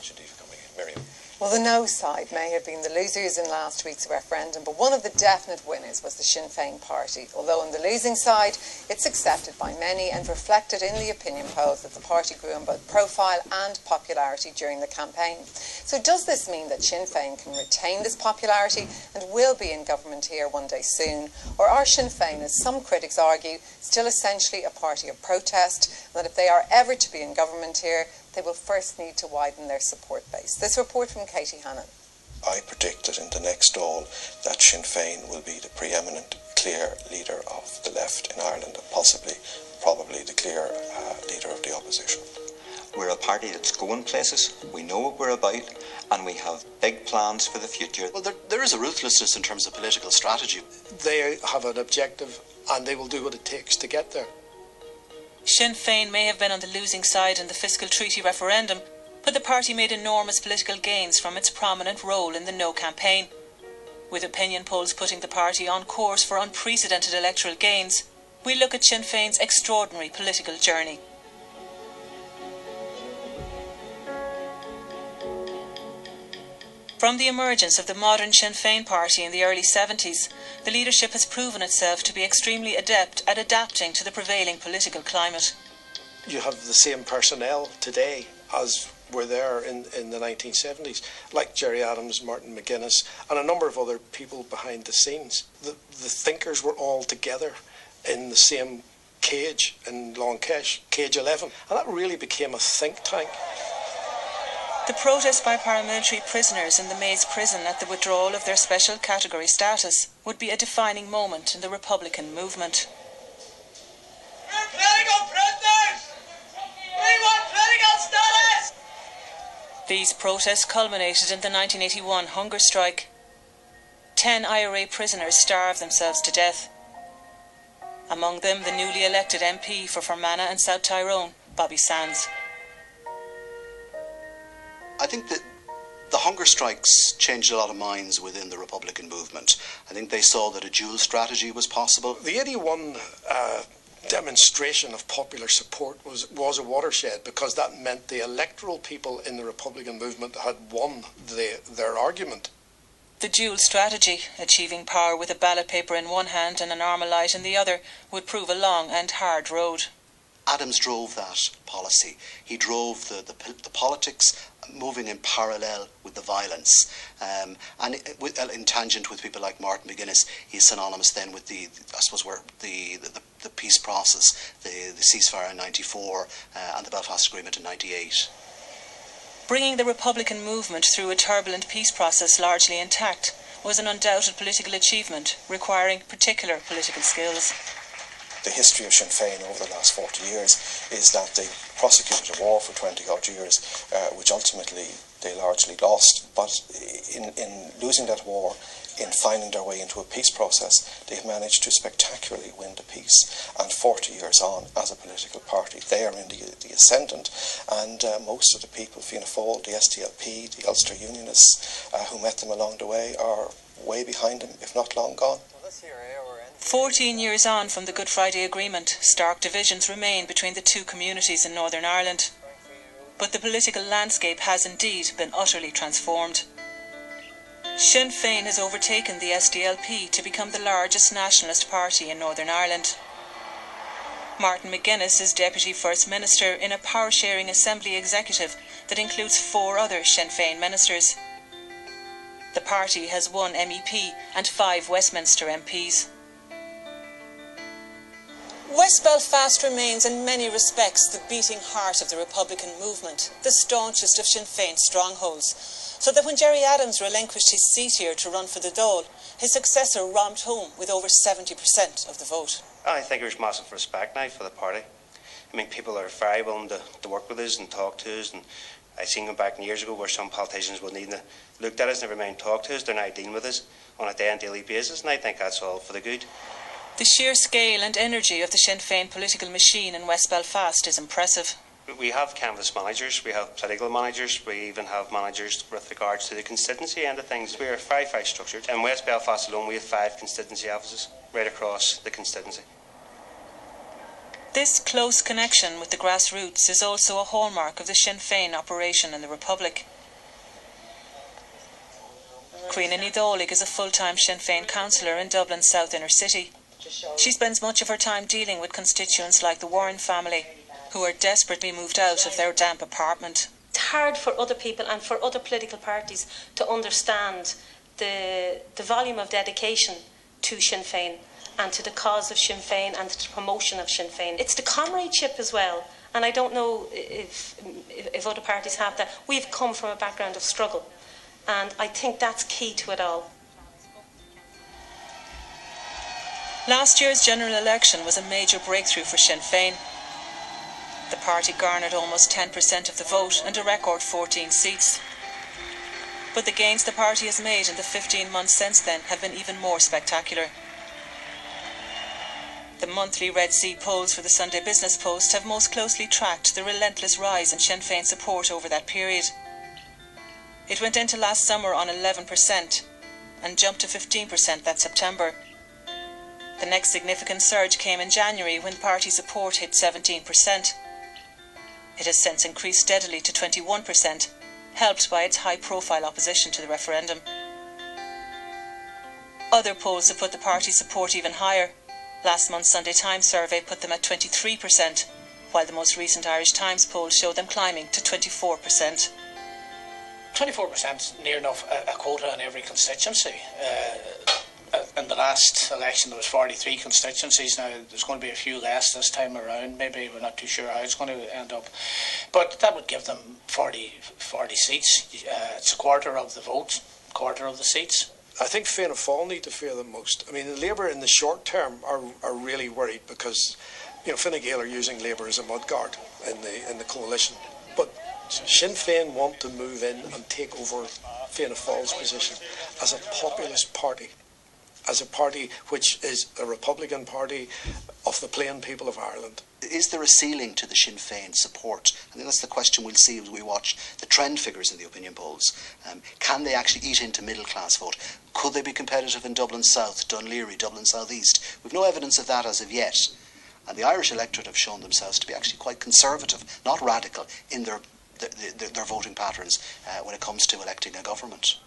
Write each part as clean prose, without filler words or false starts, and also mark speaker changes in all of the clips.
Speaker 1: much indeed for coming in. Miriam.
Speaker 2: Well, the no side may have been the losers in last week's referendum, but one of the definite winners was the Sinn Fein party. Although on the losing side, it's accepted by many and reflected in the opinion polls that the party grew in both profile and popularity during the campaign. So does this mean that Sinn Fein can retain this popularity and will be in government here one day soon? Or are Sinn Fein, as some critics argue, still essentially a party of protest, and that if they are ever to be in government here, they will first need to widen their support base? This report from Katie Hannon.
Speaker 1: I predict that in the next Dáil that Sinn Féin will be the preeminent, clear leader of the left in Ireland, and probably the clear leader of the opposition.
Speaker 3: We're a party that's going places, we know what we're about, and we have big plans for the future.
Speaker 4: Well, there is a ruthlessness in terms of political strategy. They have an objective and they will do what it takes to get there.
Speaker 5: Sinn Féin may have been on the losing side in the fiscal treaty referendum, but the party made enormous political gains from its prominent role in the No campaign. With opinion polls putting the party on course for unprecedented electoral gains, we look at Sinn Féin's extraordinary political journey. From the emergence of the modern Sinn Féin party in the early 70s, the leadership has proven itself to be extremely adept at adapting to the prevailing political climate.
Speaker 4: You have the same personnel today as were there in the 1970s, like Gerry Adams, Martin McGuinness, and a number of other people behind the scenes. The thinkers were all together in the same cage in Longkesh, Cage 11, and that really became a think tank.
Speaker 5: The protest by paramilitary prisoners in the Maze prison at the withdrawal of their special category status would be a defining moment in the Republican movement.
Speaker 6: We're political prisoners! We want political status!
Speaker 5: These protests culminated in the 1981 hunger strike. 10 IRA prisoners starved themselves to death. Among them, the newly elected MP for Fermanagh and South Tyrone, Bobby Sands.
Speaker 7: I think that the hunger strikes changed a lot of minds within the Republican movement. I think they saw that a dual strategy was possible.
Speaker 4: The 81 demonstration of popular support was a watershed, because that meant the electoral people in the Republican movement had won their argument.
Speaker 5: The dual strategy, achieving power with a ballot paper in one hand and an Armalite in the other, would prove a long and hard road.
Speaker 7: Adams drove that policy. He drove the politics moving in parallel with the violence, and in tangent with people like Martin McGuinness. He's synonymous then with the peace process, the ceasefire in '94 and the Belfast Agreement in '98.
Speaker 5: Bringing the Republican movement through a turbulent peace process largely intact was an undoubted political achievement, requiring particular political skills.
Speaker 1: The history of Sinn Féin over the last 40 years is that they prosecuted a war for 20 odd years, which ultimately they largely lost. But in losing that war, in finding their way into a peace process, they've managed to spectacularly win the peace. And 40 years on, as a political party, they are in the ascendant. And most of the people, Fianna Fáil, the SDLP, the Ulster Unionists, who met them along the way, are way behind them, if not long gone.
Speaker 5: 14 years on from the Good Friday Agreement, stark divisions remain between the two communities in Northern Ireland. But the political landscape has indeed been utterly transformed. Sinn Féin has overtaken the SDLP to become the largest nationalist party in Northern Ireland. Martin McGuinness is Deputy First Minister in a power-sharing Assembly executive that includes 4 other Sinn Féin ministers. The party has 1 MEP and 5 Westminster MPs. West Belfast remains in many respects the beating heart of the Republican movement, the staunchest of Sinn Féin strongholds, so that when Gerry Adams relinquished his seat here to run for the Dáil, his successor romped home with over 70% of the vote.
Speaker 8: I think there's massive respect now for the party. I mean, people are very willing to work with us and talk to us, and I seen them back years ago where some politicians wouldn't even looked at us, never mind talk to us. They're now dealing with us on a day-and-daily basis, and I think that's all for the good.
Speaker 5: The sheer scale and energy of the Sinn Féin political machine in West Belfast is impressive.
Speaker 8: We have canvass managers, we have political managers, we even have managers with regards to the constituency end of things. We are very, very structured. In West Belfast alone, we have 5 constituency offices right across the constituency.
Speaker 5: This close connection with the grassroots is also a hallmark of the Sinn Féin operation in the Republic. Creena Nidolig is a full-time Sinn Féin councillor in Dublin's South Inner City. She spends much of her time dealing with constituents like the Warren family, who are desperately moved out of their damp apartment.
Speaker 9: It's hard for other people and for other political parties to understand the volume of dedication to Sinn Féin and to the cause of Sinn Féin and to the promotion of Sinn Féin. It's the comradeship as well, and I don't know if other parties have that. We've come from a background of struggle, and I think that's key to it all.
Speaker 5: Last year's general election was a major breakthrough for Sinn Féin. The party garnered almost 10% of the vote and a record 14 seats. But the gains the party has made in the 15 months since then have been even more spectacular. The monthly Red C polls for the Sunday Business Post have most closely tracked the relentless rise in Sinn Féin support over that period. It went into last summer on 11% and jumped to 15% that September. The next significant surge came in January when party support hit 17%. It has since increased steadily to 21%, helped by its high-profile opposition to the referendum. Other polls have put the party's support even higher. Last month's Sunday Times survey put them at 23%, while the most recent Irish Times poll showed them climbing to 24%.
Speaker 10: 24% near enough a quota in every constituency. In the last election there was 43 constituencies. Now there's going to be a few less this time around. Maybe we're not too sure how it's going to end up, but that would give them 40 seats. It's a quarter of the vote, quarter of the seats.
Speaker 4: I think Fianna Fáil need to fear them most. I mean, Labour in the short term are really worried because, you know, Fine Gael are using Labour as a mudguard in the coalition. But Sinn Féin want to move in and take over Fianna Fáil's position as a populist party, as a party which is a Republican party of the plain people of Ireland.
Speaker 7: Is there a ceiling to the Sinn Féin support? I think that's the question we'll see as we watch the trend figures in the opinion polls. Can they actually eat into middle class vote? Could they be competitive in Dublin South, Dunleary, Dublin South East? We've no evidence of that as of yet. And the Irish electorate have shown themselves to be actually quite conservative, not radical, in their voting patterns when it comes to electing a government.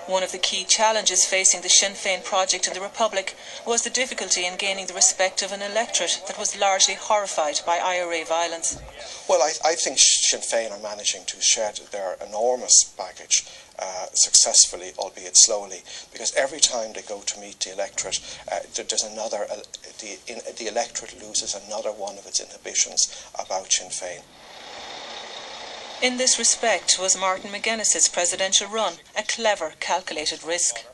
Speaker 5: One of the key challenges facing the Sinn Féin project in the Republic was the difficulty in gaining the respect of an electorate that was largely horrified by IRA violence.
Speaker 1: Well, I think Sinn Féin are managing to shed their enormous baggage successfully, albeit slowly, because every time they go to meet the electorate, there's another. The electorate loses another one of its inhibitions about Sinn Féin.
Speaker 5: In this respect, was Martin McGuinness's presidential run a clever, calculated risk?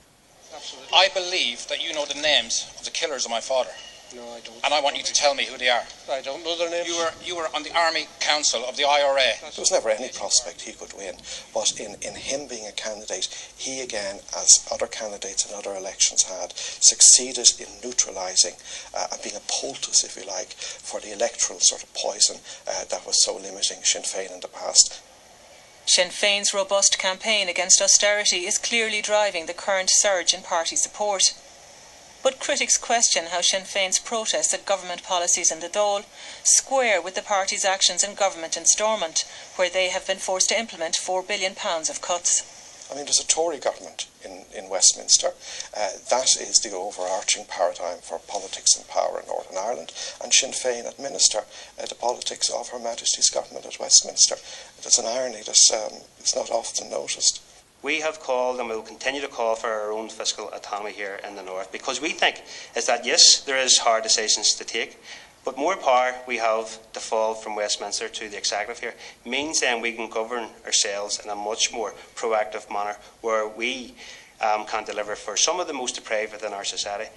Speaker 11: I believe that you know the names of the killers of my father.
Speaker 4: No, I don't.
Speaker 11: And I want you to tell me who they are.
Speaker 4: I don't know their names.
Speaker 11: You were on the Army Council of the IRA.
Speaker 1: There was never any prospect he could win, but in him being a candidate, he again, as other candidates in other elections had, succeeded in neutralising and being a poultice, if you like, for the electoral sort of poison that was so limiting Sinn Féin in the past.
Speaker 5: Sinn Féin's robust campaign against austerity is clearly driving the current surge in party support. But critics question how Sinn Féin's protests at government policies in the Dáil square with the party's actions in government in Stormont, where they have been forced to implement £4 billion of cuts.
Speaker 1: I mean, there's a Tory government in Westminster. That is the overarching paradigm for politics and power in Northern Ireland, and Sinn Féin administer the politics of Her Majesty's government at Westminster. It's an irony that it's not often noticed.
Speaker 8: We have called and we will continue to call for our own fiscal autonomy here in the North, because we think is that yes, there is hard decisions to take, but more power we have to fall from Westminster to the Executive here means then we can govern ourselves in a much more proactive manner, where we can deliver for some of the most depraved within our society.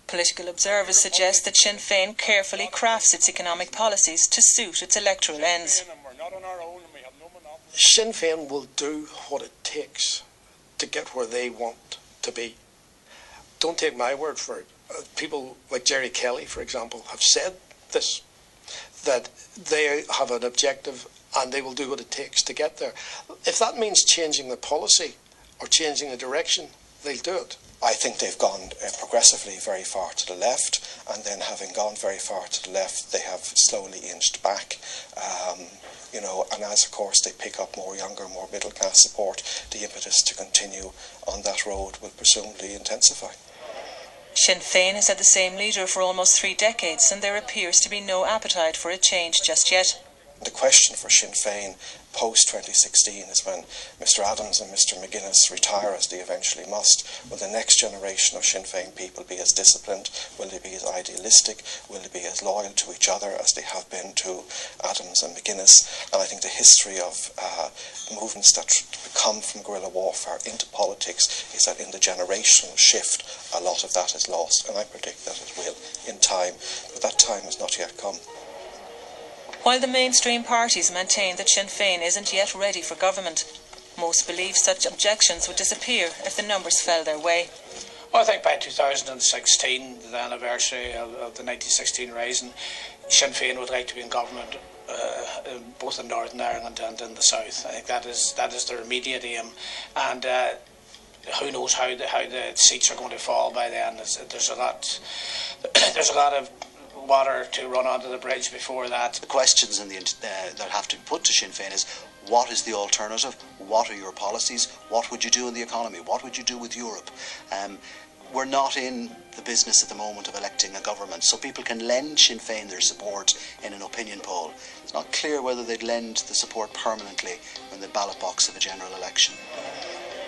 Speaker 5: Political observers suggest that Sinn Féin carefully crafts its economic policies to suit its electoral ends.
Speaker 4: Sinn Féin will do what it takes to get where they want to be. Don't take my word for it. People like Jerry Kelly, for example, have said this, that they have an objective and they will do what it takes to get there. If that means changing the policy or changing the direction, they'll do it.
Speaker 1: I think they've gone progressively very far to the left, and then having gone very far to the left, they have slowly inched back. And as, of course, they pick up more younger, more middle-class support, the impetus to continue on that road will presumably intensify.
Speaker 5: Sinn Féin has had the same leader for almost 3 decades, and there appears to be no appetite for a change just yet.
Speaker 1: The question for Sinn Féin post-2016 is when Mr Adams and Mr McGuinness retire, as they eventually must, will the next generation of Sinn Féin people be as disciplined? Will they be as idealistic? Will they be as loyal to each other as they have been to Adams and McGuinness? And I think the history of movements that come from guerrilla warfare into politics is that in the generational shift, a lot of that is lost, and I predict that it will in time, but that time has not yet come.
Speaker 5: While the mainstream parties maintain that Sinn Féin isn't yet ready for government, most believe such objections would disappear if the numbers fell their way.
Speaker 10: Well, I think by 2016, the anniversary of the 1916 rising, Sinn Féin would like to be in government both in Northern Ireland and in the South. I think that is their immediate aim, and who knows how the seats are going to fall by then. There's a lot of water to run onto the bridge before that.
Speaker 7: The questions that have to be put to Sinn Féin is, what is the alternative? What are your policies? What would you do in the economy? What would you do with Europe? We're not in the business at the moment of electing a government, so people can lend Sinn Féin their support in an opinion poll. It's not clear whether they'd lend the support permanently in the ballot box of a general election.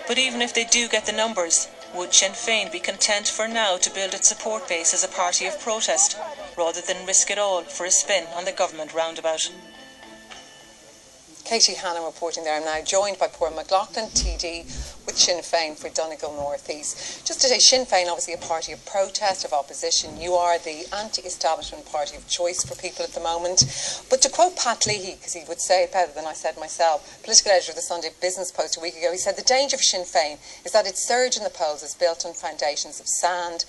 Speaker 5: But even if they do get the numbers, would Sinn Féin be content for now to build its support base as a party of protest, rather than risk it all for a spin on the government roundabout?
Speaker 2: Katie Hannon reporting there. I'm now joined by Paul McLaughlin, TD with Sinn Féin for Donegal North East. Just today, Sinn Féin obviously a party of protest, of opposition. You are the anti-establishment party of choice for people at the moment. But to quote Pat Leahy, because he would say it better than I said myself, political editor of the Sunday Business Post a week ago, he said the danger for Sinn Féin is that its surge in the polls is built on foundations of sand,